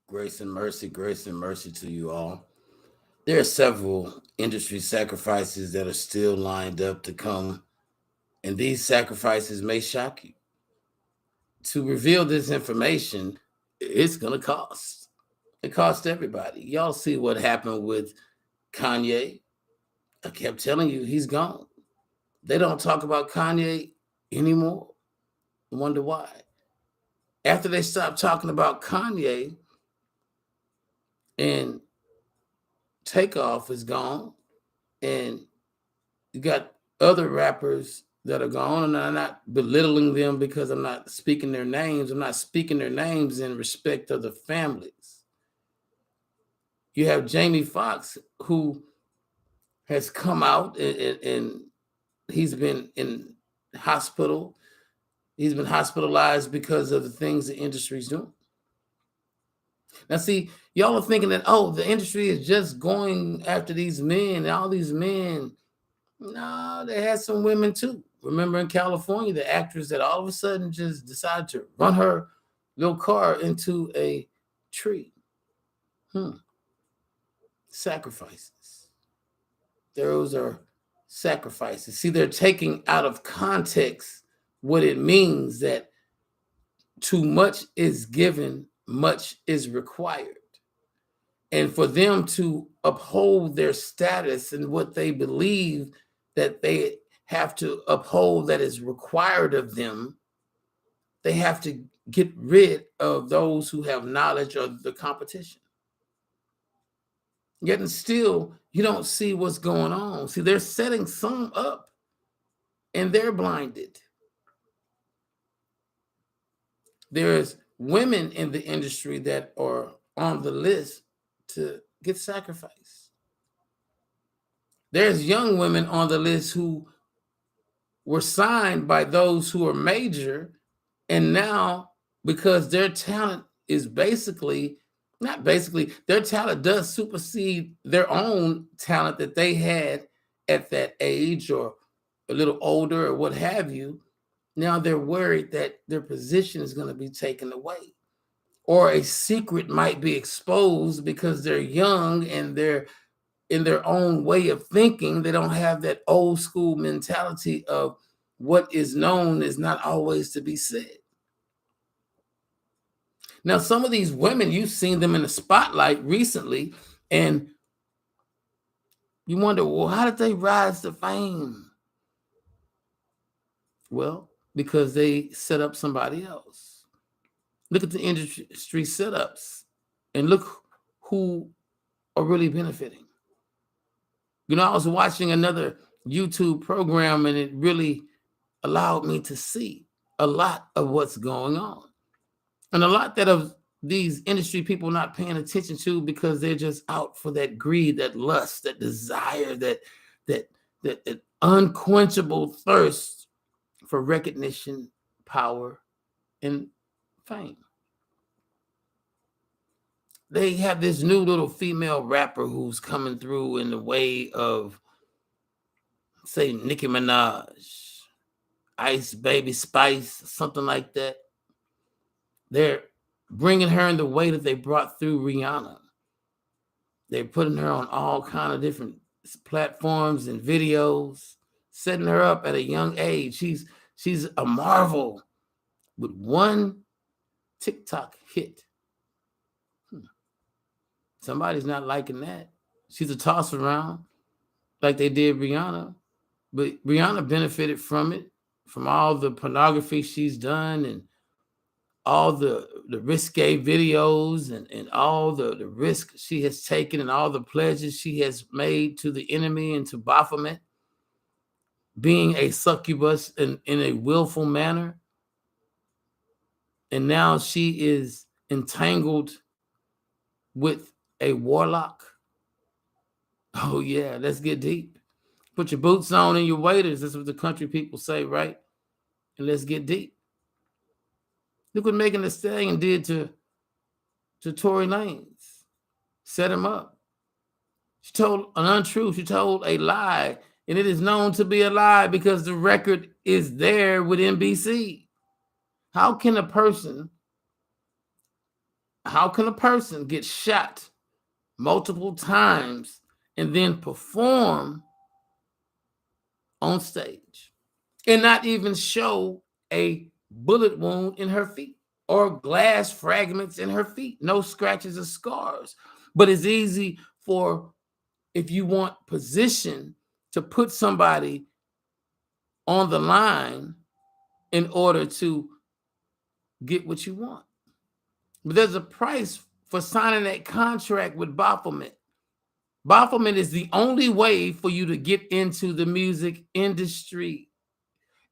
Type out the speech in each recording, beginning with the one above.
Grace and mercy to you all. There are several industry sacrifices that are still lined up to come, and these sacrifices may shock you. To reveal this information, it's going to cost. It costs everybody. Y'all see what happened with Kanye. I kept telling you he's gone. They don't talk about Kanye anymore. I wonder why. After they stopped talking about Kanye and Takeoff is gone, and you got other rappers that are gone, and I'm not belittling them because I'm not speaking their names. I'm not speaking their names in respect of the families. You have Jamie Foxx, who has come out and he's been in hospital. He's been hospitalized because of the things the industry's doing. Now, see, y'all are thinking that, oh, the industry is just going after these men, and all these men. No, they had some women too. Remember in California, the actress that all of a sudden just decided to run her little car into a tree. Sacrifices. Those are sacrifices. See, they're taking out of context what it means that too much is given, much is required. And for them to uphold their status and what they believe that they have to uphold that is required of them, they have to get rid of those who have knowledge of the competition. Yet and still, you don't see what's going on. See, they're setting some up and they're blinded. There's women in the industry that are on the list to get sacrificed. There's young women on the list who were signed by those who are major, and now because their talent is their talent does supersede their own talent that they had at that age or a little older or what have you. Now they're worried that their position is going to be taken away, or a secret might be exposed because they're young and they're in their own way of thinking. They don't have that old school mentality of what is known is not always to be said. Now, some of these women, you've seen them in the spotlight recently, and you wonder, well, how did they rise to fame? Well, because they set up somebody else. Look at the industry setups and look who are really benefiting. You know, I was watching another YouTube program and it really allowed me to see a lot of what's going on. And a lot that of these industry people not paying attention to because they're just out for that greed, that lust, that desire, that unquenchable thirst for recognition, power, and fame. They have this new little female rapper who's coming through in the way of, say, Nicki Minaj, Ice Baby Spice, something like that. They're bringing her in the way that they brought through Rihanna. They're putting her on all kind of different platforms and videos, setting her up at a young age. She's a marvel with one TikTok hit. Somebody's not liking that. She's a toss around like they did Rihanna. But Rihanna benefited from it, from all the pornography she's done and all the risque videos and all the risk she has taken and all the pledges she has made to the enemy and to Baphomet, being a succubus in a willful manner. And now she is entangled with a warlock. Oh, yeah, let's get deep. Put your boots on and your waders. That's what the country people say, right? And let's get deep. Look what Megan Thee Stallion did to Tory Lanez. Set him up. She told an untruth. She told a lie. And it is known to be a lie because the record is there with NBC. How can a person How can a person get shot multiple times and then perform on stage and not even show a bullet wound in her feet or glass fragments in her feet, no scratches or scars? But it's easy for, if you want position, to put somebody on the line in order to get what you want. But there's a price for signing that contract with Baphomet. Baphomet is the only way for you to get into the music industry.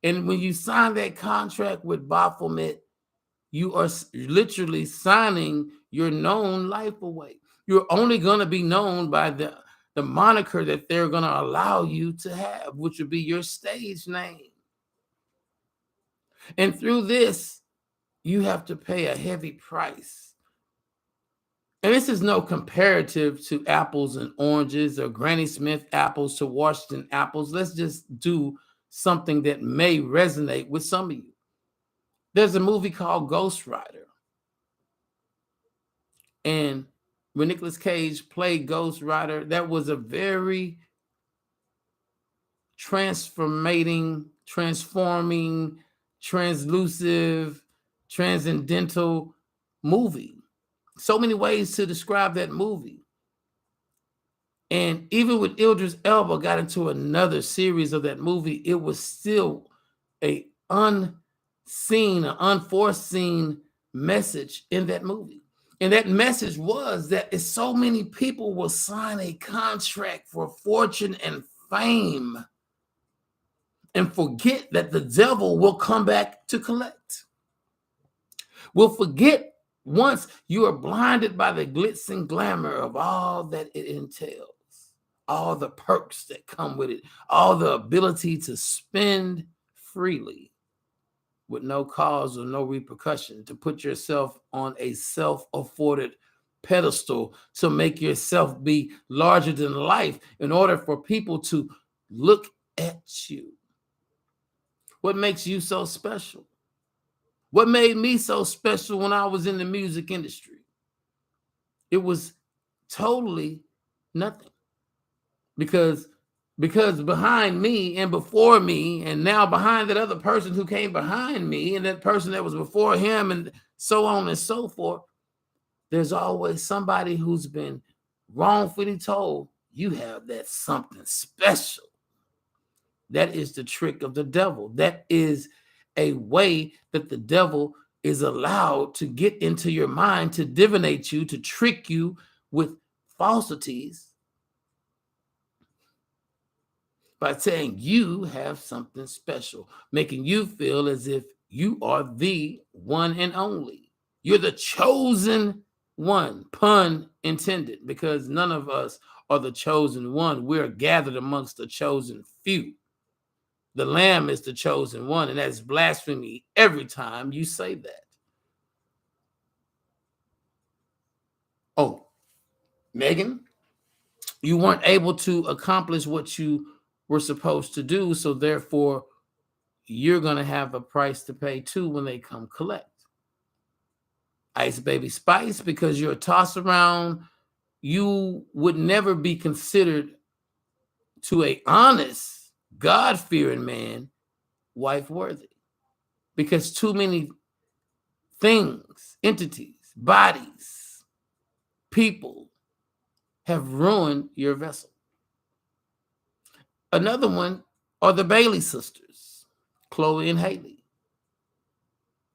And when you sign that contract with Baphomet, you are literally signing your known life away. You're only going to be known by the moniker that they're going to allow you to have, which would be your stage name. And through this, you have to pay a heavy price. And this is no comparative to apples and oranges or Granny Smith apples to Washington apples. Let's just do something that may resonate with some of you. There's a movie called Ghost Rider. And when Nicolas Cage played Ghost Rider, that was a very transforming, translusive, transcendental movie. So many ways to describe that movie. And even when Idris Elba got into another series of that movie, it was still a unseen, an unforeseen message in that movie. And that message was that if so many people will sign a contract for fortune and fame and forget that the devil will come back to collect. We'll forget once you are blinded by the glitz and glamour of all that it entails, all the perks that come with it, all the ability to spend freely with no cause or no repercussion, to put yourself on a self-afforded pedestal, to make yourself be larger than life in order for people to look at you. What makes you so special? What made me so special when I was in the music industry? It was totally nothing. Because behind me and before me, and now behind that other person who came behind me, and that person that was before him, and so on and so forth, there's always somebody who's been wrongfully told, you have that something special. That is the trick of the devil. That is a way that the devil is allowed to get into your mind, to divinate you, to trick you with falsities by saying you have something special, making you feel as if you are the one and only. You're the chosen one, pun intended, because none of us are the chosen one. We're gathered amongst the chosen few. The Lamb is the chosen one, and that's blasphemy every time you say that. Oh, Megan, you weren't able to accomplish what you were supposed to do, so therefore you're going to have a price to pay too when they come collect. Ice Baby Spice, because you're a toss around, you would never be considered to a honest, God-fearing man wife worthy, because too many things, entities, bodies, people have ruined your vessel. Another one are the Bailey sisters, Chloe and Haley.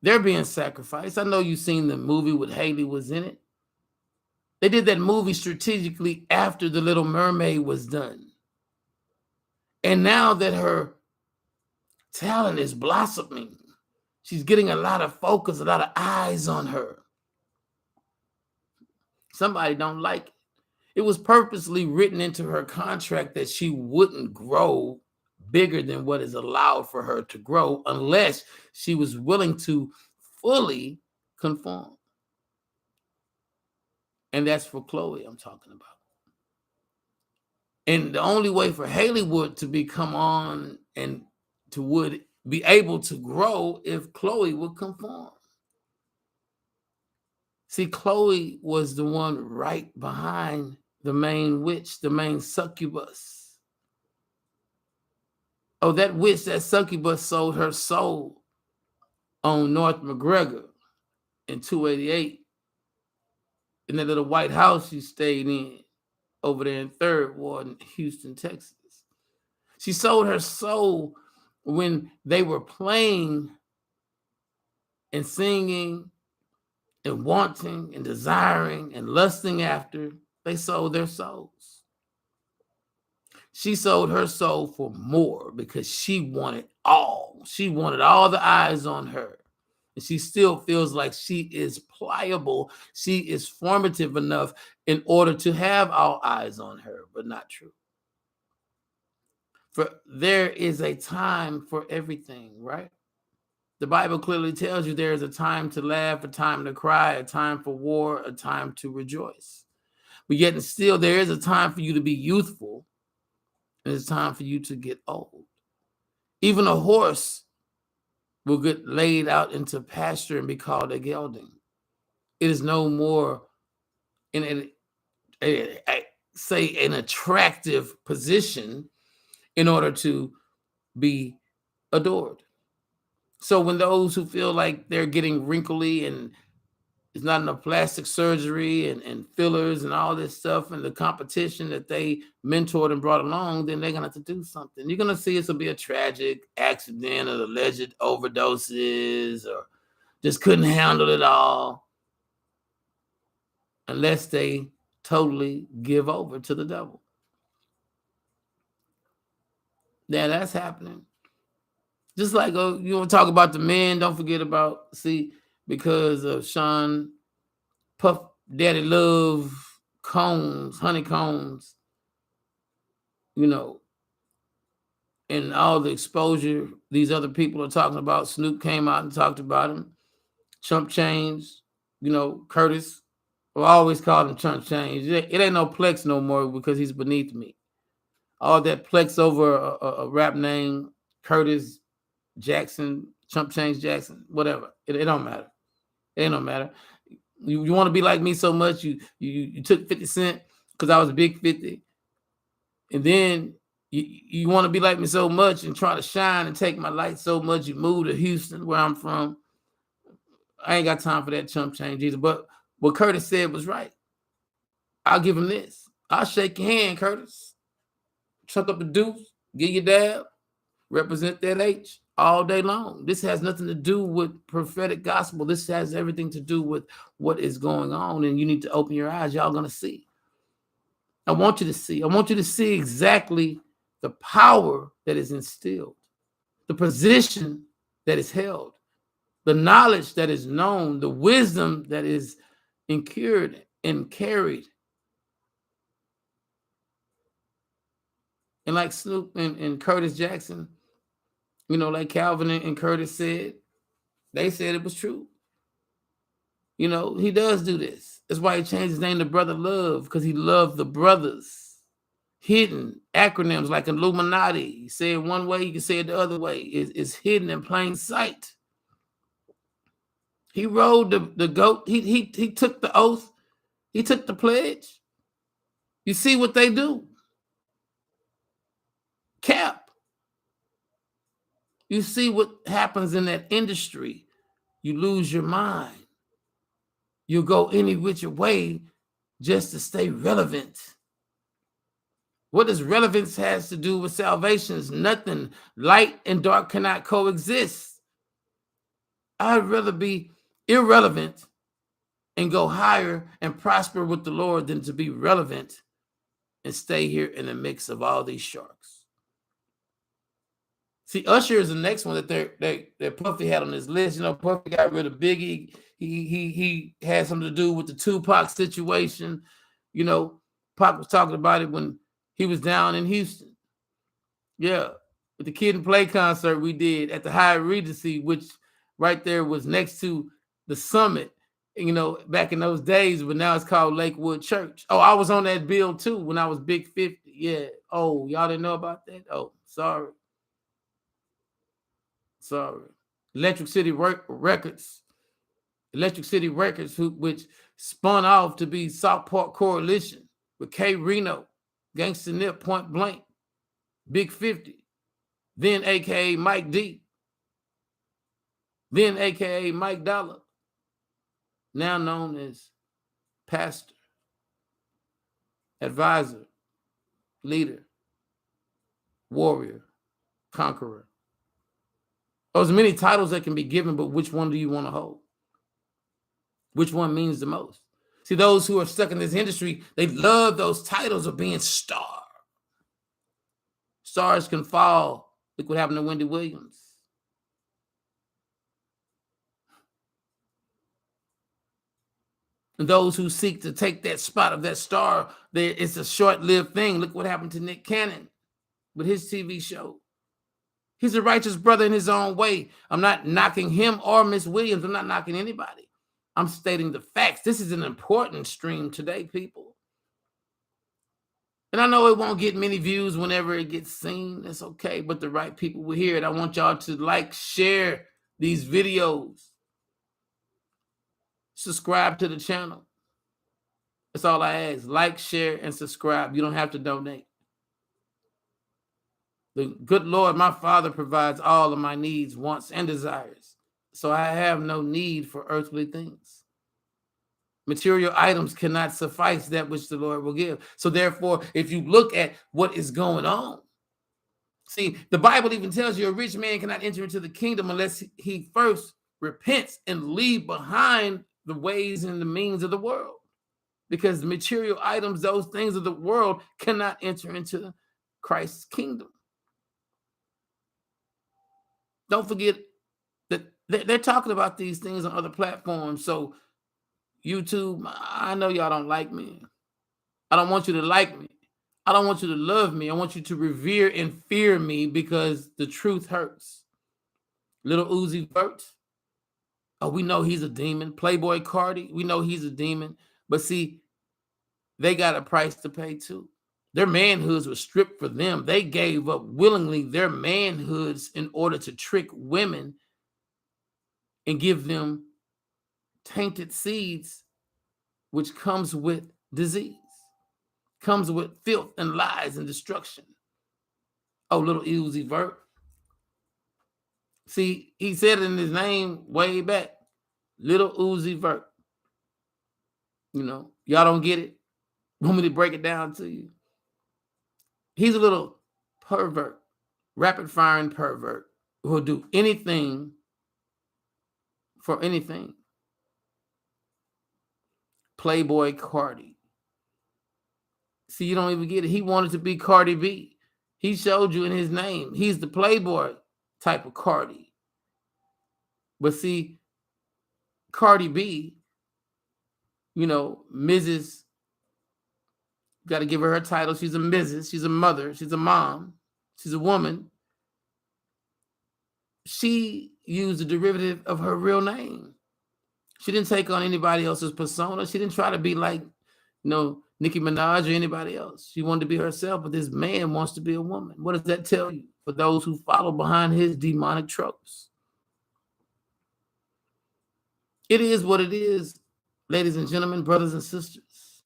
They're being sacrificed. I know you've seen the movie with Haley was in it. They did that movie strategically after The Little Mermaid was done. And now that her talent is blossoming, she's getting a lot of focus, a lot of eyes on her. Somebody don't like it. It was purposely written into her contract that she wouldn't grow bigger than what is allowed for her to grow unless she was willing to fully conform. And that's for Chloe I'm talking about. And the only way for Haley Wood to become on and to would be able to grow if Chloe would conform. See, Chloe was the one right behind the main witch, the main succubus. Oh, that witch, that succubus sold her soul on North McGregor in 288 in that little white house she stayed in over there in Third Ward in Houston, Texas. She sold her soul when they were playing and singing and wanting and desiring and lusting after. They sold their souls. She sold her soul for more because she wanted all. She wanted all the eyes on her. And she still feels like she is pliable. She is formative enough in order to have all eyes on her, but not true. For there is a time for everything, right? The Bible clearly tells you there is a time to laugh, a time to cry, a time for war, a time to rejoice. But yet and still, there is a time for you to be youthful, and it's time for you to get old. Even a horse will get laid out into pasture and be called a gelding. It is no more in say an attractive position in order to be adored. So when those who feel like they're getting wrinkly and it's not enough plastic surgery and fillers and all this stuff and the competition that they mentored and brought along, then they're going to have to do something. You're going to see it's going to be a tragic accident or alleged overdoses or just couldn't handle it all unless they totally give over to the devil. Yeah, that's happening. Just like you want to talk about the men, don't forget about, because of Sean Puff Daddy Love Combs, honeycombs, and all the exposure these other people are talking about. Snoop came out and talked about him. Chump Change, Curtis. I always call him Chump Change. It ain't no Plex no more because he's beneath me. All that Plex over a rap name, Curtis Jackson, Chump Change Jackson, whatever. It don't matter. It don't matter. You want to be like me so much, you took 50 Cent because I was big 50. And then you want to be like me so much and try to shine and take my light so much, you move to Houston, where I'm from. I ain't got time for that chump change either. But what Curtis said was right. I'll give him this. I'll shake your hand, Curtis. Chuck up the deuce, get your dab, represent that H all day long. This has nothing to do with prophetic gospel. This has everything to do with what is going on, and you need to open your eyes. Y'all gonna see. I want you to see. I want you to see exactly the power that is instilled, the position that is held, the knowledge that is known, the wisdom that is incurred and carried. And like Snoop and Curtis Jackson, like Calvin and Curtis said, they said it was true. He does do this. That's why he changed his name to Brother Love, because he loved the brothers. Hidden acronyms like Illuminati. You say it one way, you can say it the other way. It's hidden in plain sight. He rode the goat. He took the oath. He took the pledge. You see what they do. Cap. You see what happens in that industry. You lose your mind. You'll go any which way just to stay relevant. What does relevance has to do with salvation? Is nothing. Light and dark cannot coexist. I'd rather be irrelevant and go higher and prosper with the Lord than to be relevant and stay here in the mix of all these sharks. See, Usher is the next one that Puffy had on his list. Puffy got rid of Biggie. He had something to do with the Tupac situation. Pac was talking about it when he was down in Houston. Yeah, with the Kid and Play concert we did at the Hyatt Regency, which right there was next to the Summit. Back in those days, but now it's called Lakewood Church. Oh, I was on that bill too when I was Big 50. Yeah. Oh, y'all didn't know about that? Oh, sorry. Electric City Records Electric City Records, which spun off to be Southport Coalition with K. Reno, Gangsta Nip, Point Blank, Big 50, then AKA Mike D, then AKA Mike Dollar, now known as pastor, advisor, leader, warrior, conqueror. There's many titles that can be given, but which one do you want to hold? Which one means the most? See, those who are stuck in this industry, they love those titles of being star. Stars can fall. Look what happened to Wendy Williams. And those who seek to take that spot of that star, it's a short-lived thing. Look what happened to Nick Cannon with his TV show. He's a righteous brother in his own way. I'm not knocking him or Miss Williams. I'm not knocking anybody. I'm stating the facts. This is an important stream today, people. And I know it won't get many views whenever it gets seen. That's okay, but the right people will hear it. I want y'all to like, share these videos. Subscribe to the channel. That's all I ask. Like, share, and subscribe. You don't have to donate. The good Lord, my Father, provides all of my needs, wants, and desires. So I have no need for earthly things. Material items cannot suffice that which the Lord will give. So therefore, if you look at what is going on, see, the Bible even tells you a rich man cannot enter into the kingdom unless he first repents and leave behind the ways and the means of the world. Because the material items, those things of the world, cannot enter into Christ's kingdom. Don't forget that they're talking about these things on other platforms. So YouTube, I know y'all don't like me. I don't want you to like me. I don't want you to love me. I want you to revere and fear me because the truth hurts. Little Uzi Vert, oh, we know he's a demon. Playboy Cardi, we know he's a demon. But see, they got a price to pay too. Their manhoods were stripped for them. They gave up willingly their manhoods in order to trick women and give them tainted seeds, which comes with disease, comes with filth and lies and destruction. Oh, little Uzi Vert. See, he said it in his name way back. Little Uzi Vert. You know, y'all don't get it? Want me to break it down to you? He's a little pervert, rapid-firing pervert who will do anything for anything. Playboy Cardi. See, you don't even get it. He wanted to be Cardi B. He showed you in his name. He's the Playboy type of Cardi. But see, Cardi B, you know, Mrs. Got to give her title. She's a Mrs. She's a mother. She's a mom. She's a woman. She used a derivative of her real name. She didn't take on anybody else's persona. She didn't try to be like, you know, Nicki Minaj or anybody else. She wanted to be herself, but this man wants to be a woman. What does that tell you for those who follow behind his demonic tropes? It is what it is, ladies and gentlemen, brothers and sisters.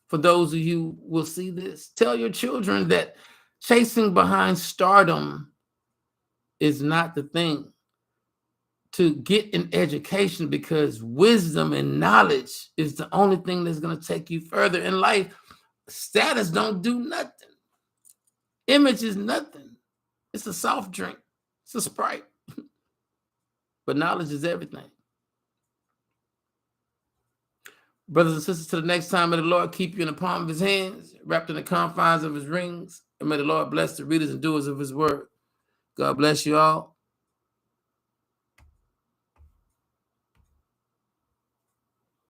For those of you who will see this, tell your children that chasing behind stardom is not the thing. To get an education, because wisdom and knowledge is the only thing that's going to take you further in life. Status don't do nothing. Image is nothing. It's a soft drink. It's a Sprite. But knowledge is everything. Brothers and sisters, to the next time, may the Lord keep you in the palm of his hands, wrapped in the confines of his rings, and may the Lord bless the readers and doers of his word. God bless you all.